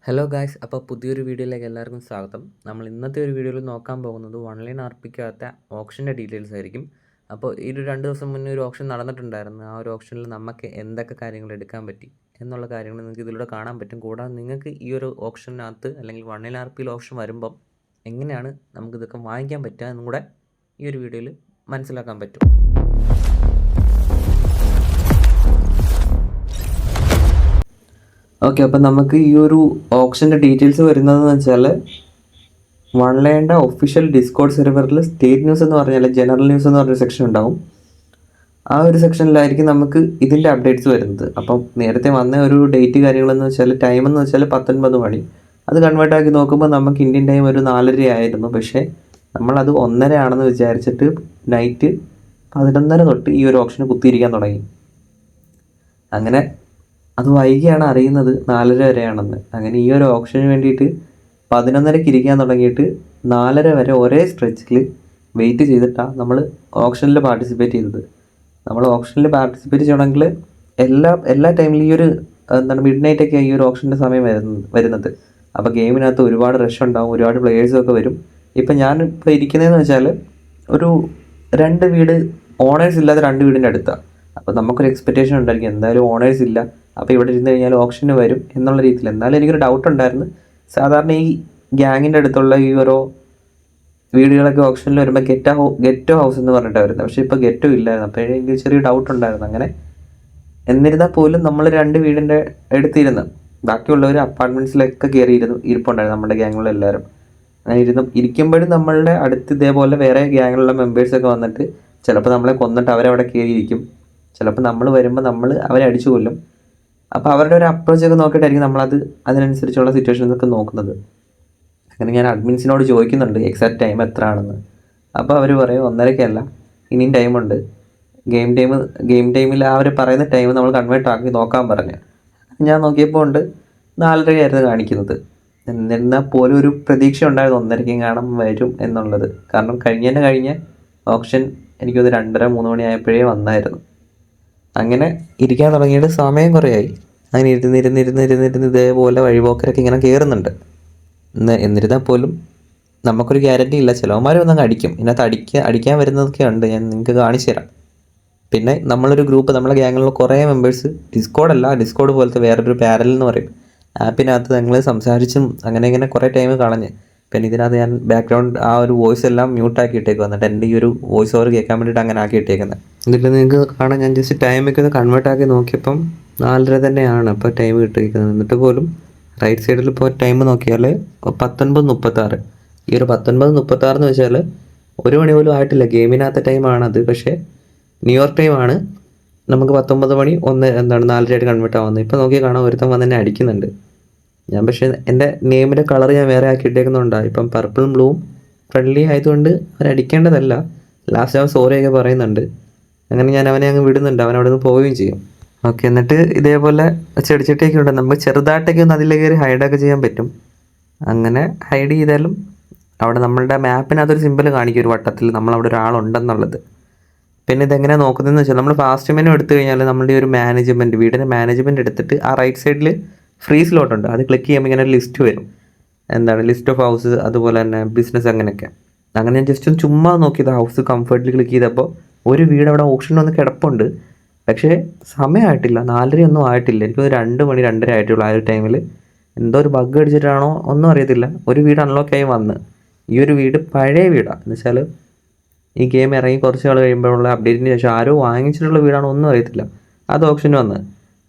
Hello guys, അപ്പോൾ പുതിയൊരു വീഡിയോയിലേക്ക് എല്ലാവർക്കും സ്വാഗതം. നമ്മൾ ഇന്നത്തെ ഒരു വീഡിയോയിൽ നോക്കാൻ പോകുന്നത് ഓൺലൈൻ ആർപ്പിക്കാത്ത ഓപ്ഷൻ്റെ ഡീറ്റെയിൽസ് ആയിരിക്കും. അപ്പോൾ ഈ ഒരു 2 ദിവസം മുന്നേ ഒരു ഓപ്ഷൻ നടന്നിട്ടുണ്ടായിരുന്നു. ആ ഒരു ഓപ്ഷനിൽ നമുക്ക് എന്തൊക്കെ കാര്യങ്ങൾ എടുക്കാൻ പറ്റി എന്നുള്ള കാര്യങ്ങൾ നിങ്ങൾക്ക് ഇതിലൂടെ കാണാൻ പറ്റും. കൂടാതെ നിങ്ങൾക്ക് ഈ ഒരു ഓപ്ഷനകത്ത് അല്ലെങ്കിൽ ഓൺലൈൻ ആർപിയിൽ ഓപ്ഷൻ വരുമ്പം എങ്ങനെയാണ് നമുക്കിതൊക്കെ വാങ്ങിക്കാൻ പറ്റുക എന്നും കൂടെ ഈ ഒരു വീഡിയോയിൽ മനസ്സിലാക്കാൻ പറ്റും. ഓക്കെ, അപ്പം നമുക്ക് ഈ ഒരു ഓപ്ഷൻ്റെ ഡീറ്റെയിൽസ് വരുന്നതെന്ന് വെച്ചാൽ ഓൺലൈൻ്റെ ഒഫീഷ്യൽ ഡിസ്കോഡ് സെർവറിൽ സ്റ്റേറ്റ് ന്യൂസ് എന്ന് പറഞ്ഞാൽ ജനറൽ ന്യൂസ് എന്ന് പറഞ്ഞൊരു സെക്ഷൻ ഉണ്ടാവും. ആ ഒരു സെക്ഷനിലായിരിക്കും നമുക്ക് ഇതിൻ്റെ അപ്ഡേറ്റ്സ് വരുന്നത്. അപ്പം നേരത്തെ വന്ന ഒരു ഡേറ്റ് കാര്യങ്ങളെന്ന് വെച്ചാൽ ടൈം എന്ന് വെച്ചാൽ 19 മണി. അത് കൺവേർട്ട് ആക്കി നോക്കുമ്പോൾ നമുക്ക് ഇന്ത്യൻ ടൈം ഒരു 4:30 ആയിരുന്നു. പക്ഷേ നമ്മളത് 1:30 ആണെന്ന് വിചാരിച്ചിട്ട് നൈറ്റ് 11:30 തൊട്ട് ഈ ഒരു ഓപ്ഷന് കുത്തിയിരിക്കാൻ തുടങ്ങി. അങ്ങനെ അത് വൈകിയാണ് അറിയുന്നത് 4:30 വരെയാണെന്ന്. അങ്ങനെ ഈ ഒരു ഓപ്ഷന് വേണ്ടിയിട്ട് 11:30 ഇരിക്കാൻ തുടങ്ങിയിട്ട് 4:30 വരെ ഒരേ സ്ട്രെച്ചിൽ വെയിറ്റ് ചെയ്തിട്ടാണ് നമ്മൾ ഓപ്ഷനിൽ പാർട്ടിസിപ്പേറ്റ് ചെയ്തത്. നമ്മൾ ഓപ്ഷനിൽ പാർട്ടിസിപ്പേറ്റ് ചെയ്യണമെങ്കിൽ എല്ലാ ടൈമിലും ഈ ഒരു മിഡ് നൈറ്റൊക്കെ ഈ ഒരു ഓപ്ഷൻ്റെ സമയം വരുന്നത്. അപ്പോൾ ഗെയിമിനകത്ത് ഒരുപാട് റഷ് ഉണ്ടാവും, ഒരുപാട് പ്ലേയേഴ്സൊക്കെ വരും. ഇപ്പം ഞാനിപ്പോൾ ഇരിക്കുന്നതെന്ന് വെച്ചാൽ ഒരു 2 വീട് ഓണേഴ്സ് ഇല്ലാത്ത 2 വീടിൻ്റെ അടുത്താണ്. അപ്പോൾ നമുക്കൊരു എക്സ്പെക്റ്റേഷൻ ഉണ്ടായിരിക്കും എന്തായാലും ഓണേഴ്സ് ഇല്ല, അപ്പോൾ ഇവിടെ ഇരുന്ന് കഴിഞ്ഞാൽ ഓപ്ഷന് വരും എന്നുള്ള രീതിയിൽ. എന്നാലും എനിക്കൊരു ഡൗട്ട് ഉണ്ടായിരുന്നു. സാധാരണ ഈ ഗ്യാങ്ങിൻ്റെ അടുത്തുള്ള ഈ ഓരോ വീടുകളൊക്കെ ഓപ്ഷനിൽ വരുമ്പോൾ ഗെറ്റോ ഹൗസ് എന്ന് പറഞ്ഞിട്ടാണ് വരുന്നത്. പക്ഷേ ഇപ്പോൾ ഗെറ്റോ ഇല്ലായിരുന്നു. അപ്പോൾ എനിക്ക് ചെറിയ ഡൗട്ട് ഉണ്ടായിരുന്നു. അങ്ങനെ എന്നിരുന്നാൽ പോലും നമ്മൾ 2 വീടിൻ്റെ അടുത്തിരുന്ന് ബാക്കിയുള്ളവർ അപ്പാർട്ട്മെൻറ്റ്സിലൊക്കെ ഇരിപ്പുണ്ടായിരുന്നു നമ്മുടെ ഗ്യാങ്ങിലുള്ള അങ്ങനെ ഇരിക്കുമ്പോഴും നമ്മളുടെ അടുത്ത് ഇതേപോലെ വേറെ ഗ്യാങ്ങിലുള്ള മെമ്പേഴ്സൊക്കെ വന്നിട്ട് ചിലപ്പോൾ നമ്മളെ കൊന്നിട്ട് അവരവിടെ കയറിയിരിക്കും. ചിലപ്പോൾ നമ്മൾ വരുമ്പോൾ നമ്മൾ അവരെ അടിച്ചു കൊല്ലും. അപ്പോൾ അവരുടെ ഒരു അപ്രോച്ചൊക്കെ നോക്കിയിട്ടായിരിക്കും നമ്മളത് അതിനനുസരിച്ചുള്ള സിറ്റുവേഷൻസൊക്കെ നോക്കുന്നത്. അങ്ങനെ ഞാൻ അഡ്മിൻസിനോട് ചോദിക്കുന്നുണ്ട് എക്സാക്ട് ടൈം എത്ര ആണെന്ന്. അപ്പോൾ അവർ പറയും 1:30 ഇനിയും ടൈമുണ്ട്. ഗെയിം ടൈമിൽ ആ ഒരു പറയുന്ന ടൈം നമ്മൾ കൺവേർട്ട് ആക്കി നോക്കാൻ പറഞ്ഞു. ഞാൻ നോക്കിയപ്പോൾ ഉണ്ട് 4:30 ആയിരുന്നു കാണിക്കുന്നത്. എന്നിരുന്നാൽ പോലും ഒരു പ്രതീക്ഷ ഉണ്ടായിരുന്നു 1:30 കാണാൻ വരും എന്നുള്ളത്. കാരണം കഴിഞ്ഞ ഓപ്ഷൻ എനിക്കൊന്ന് 2:30-3 മണി ആയപ്പോഴേ വന്നായിരുന്നു. അങ്ങനെ ഇരിക്കാൻ തുടങ്ങിയിട്ട് സമയം കുറേയായി. അങ്ങനെ ഇരുന്നിരുന്ന് ഇതേപോലെ വഴിപോക്കരൊക്കെ ഇങ്ങനെ കയറുന്നുണ്ട്. എന്നിരുന്നാൽ പോലും നമുക്കൊരു ഗ്യാരണ്ടി ഇല്ല. ചിലവന്മാരൊന്നും അടിക്കും. ഇതിനകത്ത് അടിക്കാൻ വരുന്നതൊക്കെ ഉണ്ട്, ഞാൻ നിങ്ങൾക്ക് കാണിച്ചു തരാം. പിന്നെ നമ്മളൊരു ഗ്രൂപ്പ്, നമ്മളെ ഗ്യാങ്ങിലുള്ള കുറേ മെമ്പേഴ്സ് ഡിസ്കോഡ് പോലത്തെ വേറൊരു പാരൽ എന്ന് പറയും ആപ്പിനകത്ത് ഞങ്ങൾ സംസാരിച്ചും അങ്ങനെ കുറേ ടൈം കളഞ്ഞ്. പിന്നെ ഇതിനകത്ത് ഞാൻ ബാക്ക്ഗ്രൗണ്ട് ആ ഒരു വോയിസ് എല്ലാം മ്യൂട്ടാക്കി ഇട്ടേക്കും. എന്നിട്ട് എൻ്റെ ഈ ഒരു വോയിസ് ഓവർ കേൾക്കാൻ വേണ്ടിയിട്ട് അങ്ങനെ ആക്കി ഇട്ടേക്കുന്നത്. എന്നിട്ട് നിങ്ങൾക്ക് കാണാൻ ഞാൻ ജസ്റ്റ് ടൈമൊക്കെ ഒന്ന് കൺവേർട്ട് ആക്കി നോക്കിയപ്പം 4:30 തന്നെയാണ് അപ്പോൾ ടൈം കിട്ടിയിരിക്കുന്നത്. എന്നിട്ട് പോലും റൈറ്റ് സൈഡിൽ ഇപ്പോൾ ടൈം നോക്കിയാൽ 19:36. ഈ ഒരു 19:36 എന്ന് വെച്ചാൽ 1 മണി പോലും ആയിട്ടില്ല. ഗെയിമിനകത്തെ ടൈമാണത്. പക്ഷേ ന്യൂയോർക്ക് ടൈമാണ്. നമുക്ക് 19 മണി 4:30 ആയിട്ട് കൺവേർട്ട് ആവുന്നത്. ഇപ്പോൾ നോക്കി കാണാൻ ഒരുത്തം വന്ന് എന്നെ അടിക്കുന്നുണ്ട്. ഞാൻ പക്ഷേ എൻ്റെ നെയിമിൻ്റെ കളർ ഞാൻ വേറെ ആക്കി ഇട്ടേക്കുന്നുണ്ടാണ്. ഇപ്പം പർപ്പിളും ബ്ലൂവും ഫ്രണ്ട്ലി ആയതുകൊണ്ട് അവരടിക്കേണ്ടതല്ല. ലാസ്റ്റ് അവൻ സോറിയൊക്കെ പറയുന്നുണ്ട്. അങ്ങനെ ഞാൻ അവനെ അങ്ങ് വിടുന്നുണ്ട്. അവൻ അവിടെ നിന്ന് പോവുകയും ചെയ്യും. ഓക്കെ, എന്നിട്ട് ഇതേപോലെ ചെടിച്ചട്ടിയൊക്കെ ഉണ്ട്. നമുക്ക് ചെറുതായിട്ടൊക്കെ ഒന്ന് അതിലേക്ക് കയറി ഹൈഡൊക്കെ ചെയ്യാൻ പറ്റും. അങ്ങനെ ഹൈഡ് ചെയ്താലും അവിടെ നമ്മളുടെ മാപ്പിനകത്തൊരു സിമ്പിൾ കാണിക്കും ഒരു വട്ടത്തിൽ നമ്മളവിടെ ഒരാളുണ്ടെന്നുള്ളത്. പിന്നെ ഇതെങ്ങനെയാണ് നോക്കുന്നതെന്ന് വെച്ചാൽ നമ്മൾ ഫാസ്റ്റ് മെനു എടുത്തു കഴിഞ്ഞാൽ നമ്മുടെ ഒരു വീടിൻ്റെ മാനേജ്മെൻറ്റ് എടുത്തിട്ട് ആ റൈറ്റ് സൈഡിൽ ഫ്രീ സ്ലോട്ടുണ്ട്. അത് ക്ലിക്ക് ചെയ്യുമ്പോൾ ഇങ്ങനെ ഒരു ലിസ്റ്റ് വരും. ലിസ്റ്റ് ഓഫ് ഹൗസ്, അതുപോലെ തന്നെ ബിസിനസ്, അങ്ങനെയൊക്കെ. അങ്ങനെ ഞാൻ ജസ്റ്റ് ഒന്ന് ചുമ്മാ നോക്കിയത് ഹൗസ് കംഫർട്ടിൽ ക്ലിക്ക് ചെയ്തപ്പോൾ ഒരു വീട് അവിടെ ഓപ്ഷനിൽ വന്ന് കിടപ്പുണ്ട്. പക്ഷേ സമയമായിട്ടില്ല, 4:30 ഒന്നും ആയിട്ടില്ല. എനിക്കൊരു 2 മണി 2:30 ആയിട്ടുള്ളൂ. ആ ഒരു ടൈമിൽ എന്തോ ഒരു ബഗ് അടിച്ചിട്ടാണോ ഒന്നും അറിയത്തില്ല, ഒരു വീട് അൺലോക്കായി വന്ന്. ഈ ഒരു വീട് പഴയ വീടാണ്. എന്ന് വെച്ചാൽ ഈ ഗെയിം ഇറങ്ങി കുറച്ച് നാൾ കഴിയുമ്പോഴുള്ള അപ്ഡേറ്റിന് ശേഷം ആരോ വാങ്ങിച്ചിട്ടുള്ള വീടാണോ ഒന്നും അറിയത്തില്ല. അത് ഓപ്ഷന് വന്ന്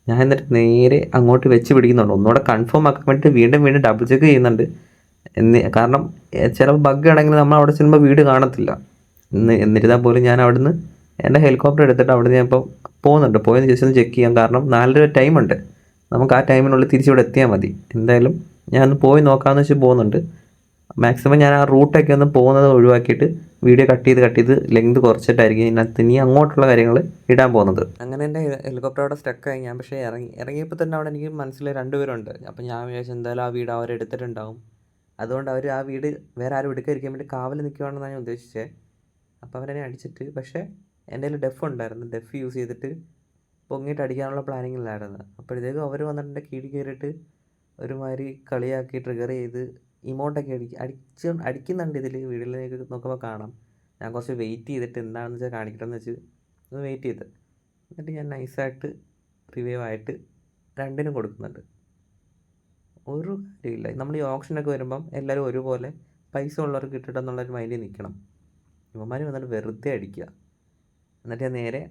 ഞാൻ എന്നിട്ട് നേരെ അങ്ങോട്ട് വെച്ച് പിടിക്കുന്നുണ്ട്. ഒന്നുകൂടെ കൺഫേം ആക്കാൻ വേണ്ടിയിട്ട് വീണ്ടും ഡബിൾ ചെക്ക് ചെയ്യുന്നുണ്ട്. കാരണം ചില ബഗ് ആണെങ്കിൽ നമ്മൾ അവിടെ ചെല്ലുമ്പോൾ വീട് കാണത്തില്ല. എന്നിരുന്നാൽ പോലും ഞാൻ അവിടുന്ന് എൻ്റെ ഹെലികോപ്റ്റർ എടുത്തിട്ട് അവിടുന്ന് ഞാൻ ഇപ്പോൾ പോയെന്ന് ജസ്റ്റ് ഒന്ന് ചെക്ക് ചെയ്യാം. കാരണം 4:30 ടൈമുണ്ട്. നമുക്ക് ആ ടൈമിനുള്ളിൽ തിരിച്ചിവിടെ എത്തിയാൽ മതി. എന്തായാലും ഞാൻ പോയി നോക്കാമെന്ന് വെച്ച് പോകുന്നുണ്ട്. മാക്സിമം ഞാൻ ആ റൂട്ടൊക്കെ ഒന്ന് പോകുന്നത് ഒഴിവാക്കിയിട്ട് വീഡിയോ കട്ട് ചെയ്ത് ലെങ്ത് കുറച്ചിട്ടായിരിക്കും ഇതിനകത്ത് ഇനി അങ്ങോട്ടുള്ള കാര്യങ്ങൾ ഇടാൻ പോകുന്നത്. അങ്ങനെ എൻ്റെ ഹെലികോപ്റ്റർ അവിടെ സ്റ്റക്കായി. ഞാൻ പക്ഷേ ഇറങ്ങിയപ്പോൾ തന്നെ അവിടെ എനിക്ക് മനസ്സിലായി 2 പേരുണ്ട്. അപ്പം ഞാൻ വിചാരിച്ചു എന്തായാലും ആ വീട് അവരെടുത്തിട്ടുണ്ടാവും. അതുകൊണ്ട് അവർ ആ വീട് വേറെ ആരും എടുക്കാതിരിക്കാൻ വേണ്ടി കാവൽ നിൽക്കുകയാണെന്നാണ് ഞാൻ ഉദ്ദേശിച്ചത്. അപ്പോൾ അവരെന്നെ അടിച്ചിട്ട്, പക്ഷേ എൻ്റെ കയ്യിൽ ഡെഫ് ഉണ്ടായിരുന്നു. ഡെഫ് യൂസ് ചെയ്തിട്ട് പൊങ്ങിയിട്ട് അടിക്കാനുള്ള പ്ലാനിങ്ങിലായിരുന്നു. അപ്പോഴത്തേക്കും അവർ വന്നിട്ട് എൻ്റെ കീഴിൽ കയറിയിട്ട് ഒരുമാതിരി കളിയാക്കി ട്രിഗർ ചെയ്ത് ഇമോട്ടൊക്കെ അടിക്കുന്നുണ്ട് ഇതിൽ. വീഡിയോയിലേക്ക് നോക്കുമ്പോൾ കാണാം. ഞാൻ കുറച്ച് വെയിറ്റ് ചെയ്തിട്ട് എന്താണെന്ന് വെച്ചാൽ കാണിക്കണമെന്ന് വെച്ച് ഒന്ന് വെയിറ്റ് ചെയ്ത്, എന്നിട്ട് ഞാൻ നൈസായിട്ട് റിവൈവ് ആയിട്ട് രണ്ടിനും കൊടുക്കുന്നുണ്ട്. ഒരു കാര്യമില്ല. നമ്മൾ ഈ ഓപ്ഷനൊക്കെ വരുമ്പം എല്ലാവരും ഒരുപോലെ പൈസ ഉള്ളവർക്ക് കിട്ടട്ടെന്നുള്ളൊരു മൈൻഡിൽ നിൽക്കണം. ഇവന്മാർ വന്നിട്ട് വെറുതെ അടിക്കുക. എന്നിട്ട് ഞാൻ നേരെ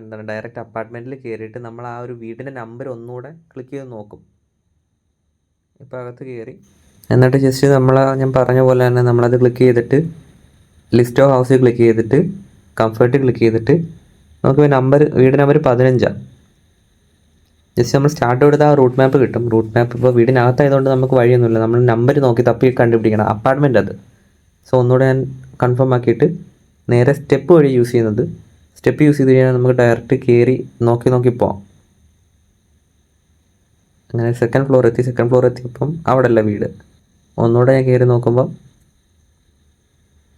എന്താണ് ഡയറക്റ്റ് അപ്പാർട്ട്മെൻറ്റിൽ കയറിയിട്ട് നമ്മൾ ആ ഒരു വീടിൻ്റെ നമ്പർ ഒന്നുകൂടെ ക്ലിക്ക് ചെയ്ത് നോക്കും. ഇപ്പോൾ അകത്ത് കയറി എന്നിട്ട് ജസ്റ്റ് ഞാൻ പറഞ്ഞ പോലെ തന്നെ നമ്മളത് ക്ലിക്ക് ചെയ്തിട്ട് ലിസ്റ്റ് ഓഫ് ഹൗസിൽ ക്ലിക്ക് ചെയ്തിട്ട് കംഫർട്ട് ക്ലിക്ക് ചെയ്തിട്ട് നമുക്ക് വീട് നമ്പർ 15. ജസ്റ്റ് നമ്മൾ സ്റ്റാർട്ട് കൊടുത്ത ആ റൂട്ട് മാപ്പ് കിട്ടും. റൂട്ട് മാപ്പ് ഇപ്പോൾ വീടിനകത്തായതുകൊണ്ട് നമുക്ക് വഴിയൊന്നുമില്ല, നമ്മൾ നമ്പർ നോക്കി തപ്പി കണ്ടുപിടിക്കണം. അപ്പാർട്ട്മെൻ്റ് അത്. സോ ഒന്നുകൂടെ ഞാൻ കൺഫേം ആക്കിയിട്ട് നേരെ സ്റ്റെപ്പ് വഴി യൂസ് ചെയ്യുന്നത്. സ്റ്റെപ്പ് യൂസ് ചെയ്ത് കഴിഞ്ഞാൽ നമുക്ക് ഡയറക്റ്റ് കയറി നോക്കി പോകാം. അങ്ങനെ സെക്കൻഡ് ഫ്ലോർ എത്തിയപ്പം അവിടെ അല്ല വീട്. ഒന്നുകൂടെ ഞാൻ കയറി നോക്കുമ്പം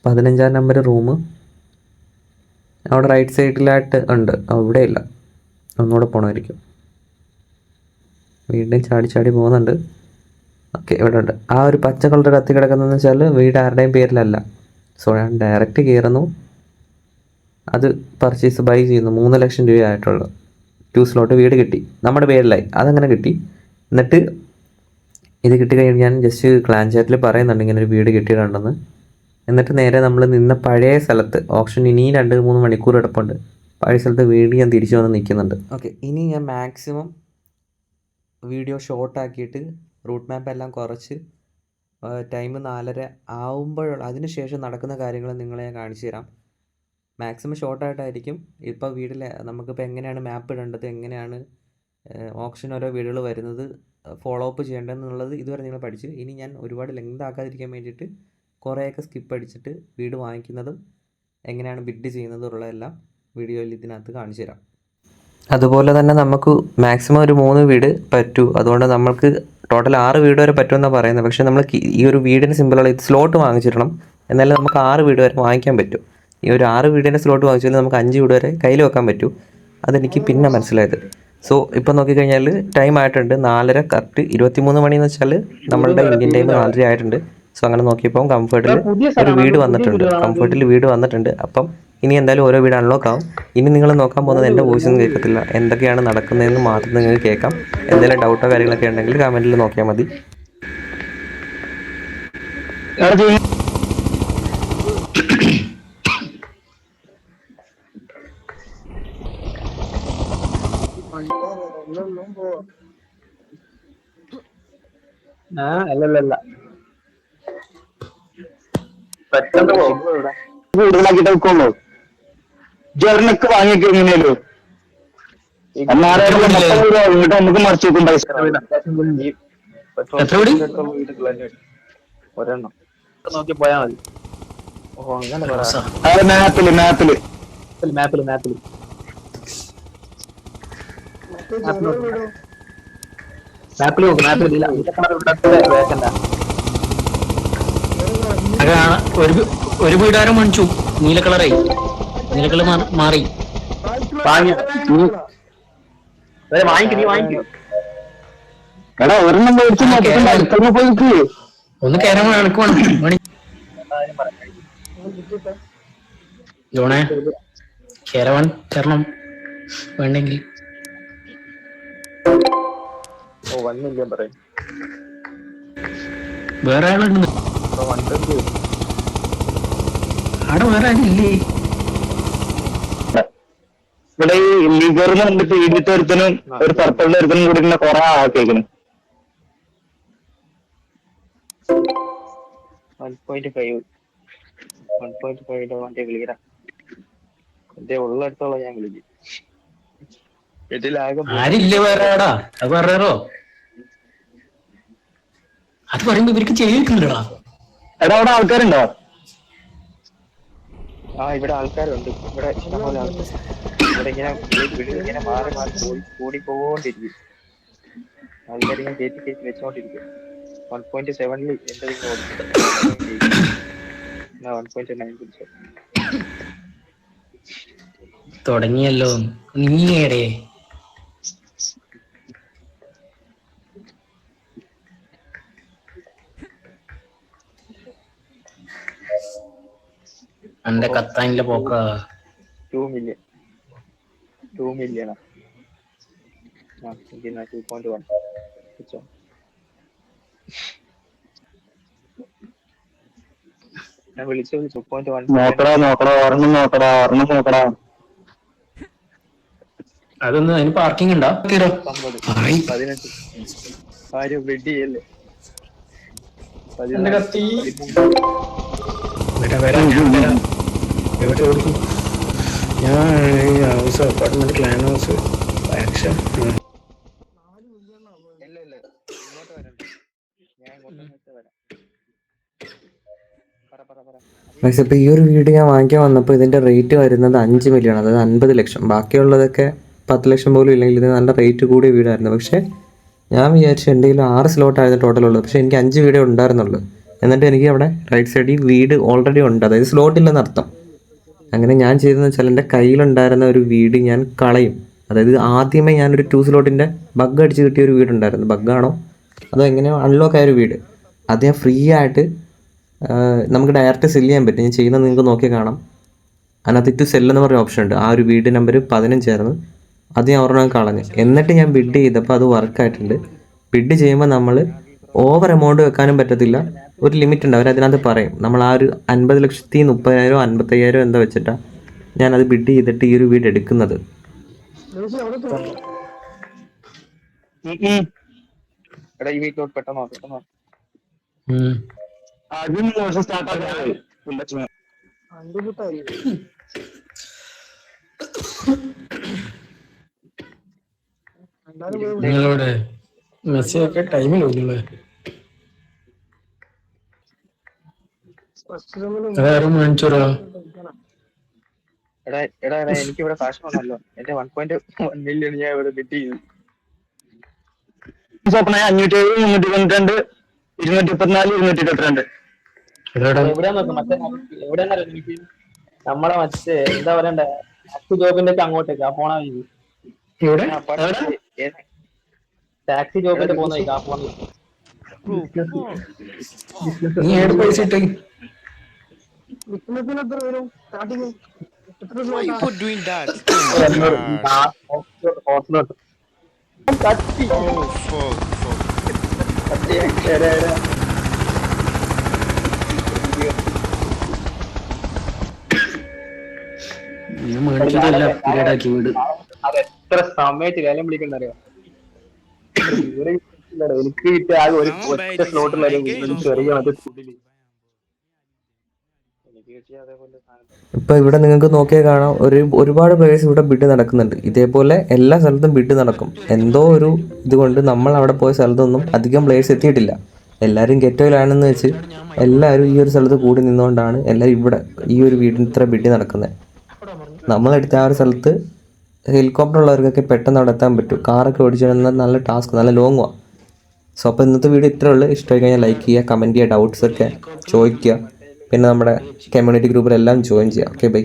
15 നമ്പർ റൂം അവിടെ റൈറ്റ് സൈഡിലായിട്ട് ഉണ്ട്. ഇവിടെ ഇല്ല, ഒന്നുകൂടെ പോകണമായിരിക്കും. വീണ്ടും ചാടി പോകുന്നുണ്ട്. ഓക്കെ, ഇവിടെ ഉണ്ട്. ആ ഒരു പച്ച കളർ കത്തി കിടക്കുന്നതെന്ന് വെച്ചാൽ വീട് ആരുടെയും പേരിലല്ല. സോ ഞാൻ ഡയറക്റ്റ് കയറുന്നു, അത് ബൈ ചെയ്യുന്നു. 3 ലക്ഷം രൂപ ആയിട്ടുള്ളൂ. 2 സ്ലോട്ട് വീട് കിട്ടി, നമ്മുടെ പേരിലായി. അതങ്ങനെ കിട്ടി. എന്നിട്ട് ഇത് കിട്ടിക്കഴിഞ്ഞ് ഞാൻ ജസ്റ്റ് ക്ലാൻ ചാറ്റിൽ പറയുന്നുണ്ട് ഇങ്ങനെ ഒരു വീട് കിട്ടിയിട്ടുണ്ടെന്ന്. എന്നിട്ട് നേരെ നമ്മൾ നിന്ന പഴയ സ്ഥലത്ത്, ഓപ്ഷൻ ഇനിയും 2-3 മണിക്കൂർ കിടപ്പുണ്ട്, പഴയ സ്ഥലത്ത് വീട് ഞാൻ തിരിച്ചു വന്ന് നിൽക്കുന്നുണ്ട്. ഓക്കെ, ഇനി ഞാൻ മാക്സിമം വീഡിയോ ഷോർട്ടാക്കിയിട്ട് റൂട്ട് മാപ്പ് എല്ലാം കുറച്ച് ടൈം 4:30 ആവുമ്പോഴുള്ള അതിന് ശേഷം നടക്കുന്ന കാര്യങ്ങൾ നിങ്ങളെ ഞാൻ കാണിച്ചു തരാം. മാക്സിമം ഷോർട്ടായിട്ടായിരിക്കും. ഇപ്പോൾ വീട്ടിൽ നമുക്കിപ്പോൾ എങ്ങനെയാണ് മാപ്പ് ഇടേണ്ടത്, എങ്ങനെയാണ് ഓപ്ഷൻ ഓരോ വീടുകൾ വരുന്നത്, ഫോളോ അപ്പ് ചെയ്യേണ്ടതെന്നുള്ളത് ഇതുവരെ നിങ്ങൾ പഠിച്ചു. ഇനി ഞാൻ ഒരുപാട് ലെങ്ത് ആക്കാതിരിക്കാൻ വേണ്ടിയിട്ട് കുറേയൊക്കെ സ്കിപ്പ് അടിച്ചിട്ട് വീട് വാങ്ങിക്കുന്നതും എങ്ങനെയാണ് ബിഡ് ചെയ്യുന്നതും ഉള്ളതെല്ലാം വീഡിയോയിൽ ഇതിനകത്ത് കാണിച്ചു തരാം. അതുപോലെ തന്നെ നമുക്ക് മാക്സിമം ഒരു 3 വീട് പറ്റൂ. അതുകൊണ്ട് നമുക്ക് ടോട്ടൽ 6 വീട് വരെ പറ്റുമെന്നാണ് പറയുന്നത്. പക്ഷേ നമ്മൾ ഈ ഒരു വീടിന് സിമ്പിളുള്ള ഇത് സ്ലോട്ട് വാങ്ങിച്ചിടണം, എന്നാലേ നമുക്ക് 6 വീട് വരെ വാങ്ങിക്കാൻ പറ്റും. ഈ ഒരു 6 വീടിൻ്റെ സ്ലോട്ട് വാങ്ങിച്ചാൽ നമുക്ക് 5 വീട് വരെ കയ്യിൽ വെക്കാൻ പറ്റും. അതെനിക്ക് പിന്നെ മനസ്സിലായത്. സോ ഇപ്പോൾ നോക്കിക്കഴിഞ്ഞാൽ ടൈം ആയിട്ടുണ്ട് 4:30 കറക്റ്റ്. 23 മണിയെന്ന് വെച്ചാൽ നമ്മളുടെ ഇന്ത്യൻ ടൈം 4:30 ആയിട്ടുണ്ട്. സോ അങ്ങനെ നോക്കിയപ്പോൾ കംഫർട്ടിൽ ഒരു വീട് വന്നിട്ടുണ്ട്. അപ്പം ഇനി എന്തായാലും ഓരോ വീട് അൺലോക്ക് ആവും. ഇനി നിങ്ങൾ നോക്കാൻ പോകുന്നത് എൻ്റെ വോയിസ് ഒന്നും കേൾക്കത്തില്ല, എന്തൊക്കെയാണ് നടക്കുന്നതെന്ന് മാത്രം നിങ്ങൾക്ക് കേൾക്കാം. എന്തെങ്കിലും ഡൗട്ടോ കാര്യങ്ങളൊക്കെ ഉണ്ടെങ്കിൽ കമൻറ്റിൽ നോക്കിയാൽ മതി. അല്ലല്ല പെട്ടെന്ന് കൂടുതലാക്കിട്ട് വെക്കുള്ളൂ. ജെറിനൊക്കെ വാങ്ങിയൊക്കെ എങ്ങനെയല്ലോ ഇങ്ങോട്ട് നമുക്ക് മറിച്ച് വെക്കും പൈസ. ഒരെണ്ണം നോക്കി പോയാ മതി. ഓ അങ്ങനെ മാപ്പില് മാപ്പില് മാപ്പില് മാപ്പില് മാപ്പില് നോക്ക്. മാപ്പിലില്ല ഒരു വീടാരം മണിച്ചു. നീല കളറായി, നീല കളർ മാറി. എടാ ഒരെണ്ണം മേടിച്ചു പോയിട്ട് ഒന്ന് കയറാൻ എളുപ്പമാണ് മണി. ജോണേ കയറവാൻ തരണം വേണ്ടെങ്കിൽ. വേറെ ആളുണ്ട് അവിടെ, വേറെ ആരില്ലേ ഇവിടെ? ഈ ലീഗറിന് വന്നിട്ട് ഈടിത്തെ ഒരുത്തനും ഒരു പർപ്പിളിന്റെ ഒരുത്തനും കൂടി കൊറേ ആക്കേക്കണ്. 1.5 മറ്റേ ക്ലിയറാ. എന്റെ ഉള്ളിടത്തോളം ഞാൻ വിളിക്കും. ആരില്ല വേറെ ആടാ. അത് പറയാറോ? അത് പറയുമ്പോ ഇവർക്ക് ചെയ്തിട്ടുണ്ടോ? എടാ അവിടെ ആൾക്കാരുണ്ടോ? ഇവിടെ ആൾക്കാരുണ്ട്. ഇവിടെ ഇഷ്ടംപോലെ ആൾക്കാർ. ഇവിടെ ഇങ്ങനെ മാറി കൂടിപ്പോണ്ടിരിക്കും. ആൾക്കാരിങ്ങനെ കയറ്റി വെച്ചോണ്ടിരിക്കും. 1.7 എന്റെ 1.9 പിടിച്ചു തുടങ്ങിയല്ലോ നീടെ. എന്റെ കത്താനിലെ പോക്ക 2 million. 2 million. ആ, എനിക്ക് 2.1. വെച്ചോ. ഞാൻ വിളിച്ചു 2.1. നോക്കടാ. അതൊന്ന് അതിന് പാർക്കിംഗ് ഉണ്ടോ? 18. ആരും വെഡി ചെയ്യല്ലേ. എന്റെ കത്തി 13. വരാം ഞാൻ വരാം. എവിടെ ഓടിക്കും ഞാൻ? House apartment clan house action. ഇല്ല ഇങ്ങോട്ട് വരണ്ട. ഞാൻ ഇങ്ങോട്ട് വരാം. പറ. പക്ഷെ ഇപ്പോൾ ഈ ഒരു വീട് ഞാൻ വാങ്ങിക്കാൻ വന്നപ്പോൾ ഇതിൻ്റെ റേറ്റ് വരുന്നത് 5 million, അതായത് 50 ലക്ഷം. ബാക്കിയുള്ളതൊക്കെ 10 ലക്ഷം പോലും ഇല്ലെങ്കിൽ ഇത് നല്ല റേറ്റ് കൂടിയ വീടായിരുന്നു. പക്ഷേ ഞാൻ വിചാരിച്ചു എൻ്റെ കയ്യിൽ 6 സ്ലോട്ടായിരുന്നു ടോട്ടലുള്ളത്. പക്ഷേ എനിക്ക് 5 വീടേ ഉണ്ടായിരുന്നുള്ളൂ. എന്നിട്ട് എനിക്ക് അവിടെ റൈറ്റ് സൈഡിൽ വീട് ഓൾറെഡി ഉണ്ട്, അതായത് സ്ലോട്ടില്ലെന്ന് അർത്ഥം. അങ്ങനെ ഞാൻ ചെയ്തതെന്ന് വെച്ചാൽ എൻ്റെ കയ്യിലുണ്ടായിരുന്ന ഒരു വീട് ഞാൻ കളയും. അതായത് ആദ്യമേ ഞാനൊരു 2 സ്ലോട്ടിൻ്റെ ബഗ് അടിച്ച് കിട്ടിയ ഒരു വീടുണ്ടായിരുന്നു. ബഗ്ഗാണോ അതോ എങ്ങനെയോ അൺലോക്ക് ആയൊരു വീട്, അത് ഞാൻ ഫ്രീ ആയിട്ട് നമുക്ക് ഡയറക്റ്റ് സെല്ല് ചെയ്യാൻ പറ്റും. ഞാൻ ചെയ്യുന്നത് നിങ്ങൾക്ക് നോക്കി കാണാം. അതിനകത്ത് സെല്ല് എന്ന് പറഞ്ഞ ഓപ്ഷൻ ഉണ്ട്. ആ ഒരു വീട് നമ്പർ 15 ആയിരുന്നു. അത് ഞാൻ ഒരെണ്ണം കളഞ്ഞ്. എന്നിട്ട് ഞാൻ ബിഡ് ചെയ്തപ്പോൾ അത് വർക്കായിട്ടുണ്ട്. ബിഡ് ചെയ്യുമ്പോൾ നമ്മൾ ഓവർ എമൗണ്ട് വെക്കാനും പറ്റത്തില്ല, ഒരു ലിമിറ്റ് ഉണ്ട്. അവരതിനകത്ത് പറയും നമ്മൾ ആ ഒരു 50,30,000 55,000 എന്താ വെച്ചിട്ടാണ് ഞാനത് ബിഡ് ചെയ്തിട്ട് ഈ ഒരു വീട് എടുക്കുന്നത്. എടാ ഈ വീട്ടിലോട്ട് പെട്ടെന്ന് നിങ്ങളോട് മെസ്സേജ് ഒക്കെ ടൈമിൽ വരുന്നത് അതാരും മേടിച്ചോടാ. എടാ എനിക്ക് ഇവിടെ കാശ് വന്നല്ലോ. എന്റെ 1.1 million ഞാൻ ഇവിടെ ബിറ്റ് ചെയ്തു. 507, 392, 234, 222. എവിടെയാ നോക്കാം മറ്റേ എവിടെയാ നമ്മളെ മറ്റേ എന്താ പറയണ്ടേ ജോബിന്റെ ഒക്കെ അങ്ങോട്ടേക്ക് ആ പോണ വഴി. ടാക്സി ജോബിന്റെ പോകുന്ന വഴി ആ പോണ. നീ ഏത് പൈസ ഇട്ടേ? Why you put doing that? ഹോസ്റ്റലോട്ട് Oh fuck. നീ മേടിച്ചതല്ല പീരീഡാക്കി വീട്. അത് എത്ര സമയത്ത് കാര്യം വിളിക്കണ്ടറിയോ? എനിക്ക് കിട്ടിയ ആകെ ഒരു ഒറ്റ സ്ലോട്ടുള്ള ചെറിയ മറ്റേ ഫുഡില് എനിക്ക് കിട്ടിയ അതേപോലെ സാധനം. ഇപ്പോൾ ഇവിടെ നിങ്ങൾക്ക് നോക്കിയാൽ കാണാം, ഒരുപാട് പ്ലേയേഴ്സ് ഇവിടെ ബിഡ് നടക്കുന്നുണ്ട്. ഇതേപോലെ എല്ലാ സ്ഥലത്തും ബിഡ് നടക്കും. എന്തോ ഒരു ഇതുകൊണ്ട് നമ്മൾ അവിടെ പോയ സ്ഥലത്തൊന്നും അധികം പ്ലേയേഴ്സ് എത്തിയിട്ടില്ല. എല്ലാവരും ഗെറ്റോയിലാണെന്ന് വെച്ച് എല്ലാവരും ഈ ഒരു സ്ഥലത്ത് കൂടി നിന്നുകൊണ്ടാണ് എല്ലാവരും ഇവിടെ ഈ ഒരു വീടിന് ഇത്ര ബിഡ് നടക്കുന്നത്. നമ്മളെടുത്ത ആ ഒരു സ്ഥലത്ത് ഹെലികോപ്റ്റർ ഉള്ളവർക്കൊക്കെ പെട്ടെന്ന് അവിടെ എത്താൻ പറ്റും. കാറൊക്കെ ഓടിച്ചു നല്ല ടാസ്ക്, നല്ല ലോങ്ങുമാണ്. സോ അപ്പോൾ ഇന്നത്തെ വീഡിയോ ഇത്രേ ഉള്ളൂ. ഇഷ്ടമായി കഴിഞ്ഞാൽ ലൈക്ക് ചെയ്യുക, കമൻറ്റ് ചെയ്യുക, ഡൗട്ട്സൊക്കെ ചോദിക്കുക. പിന്നെ നമ്മുടെ കമ്മ്യൂണിറ്റി ഗ്രൂപ്പിലെല്ലാം ജോയിൻ ചെയ്യുക. Okay bye.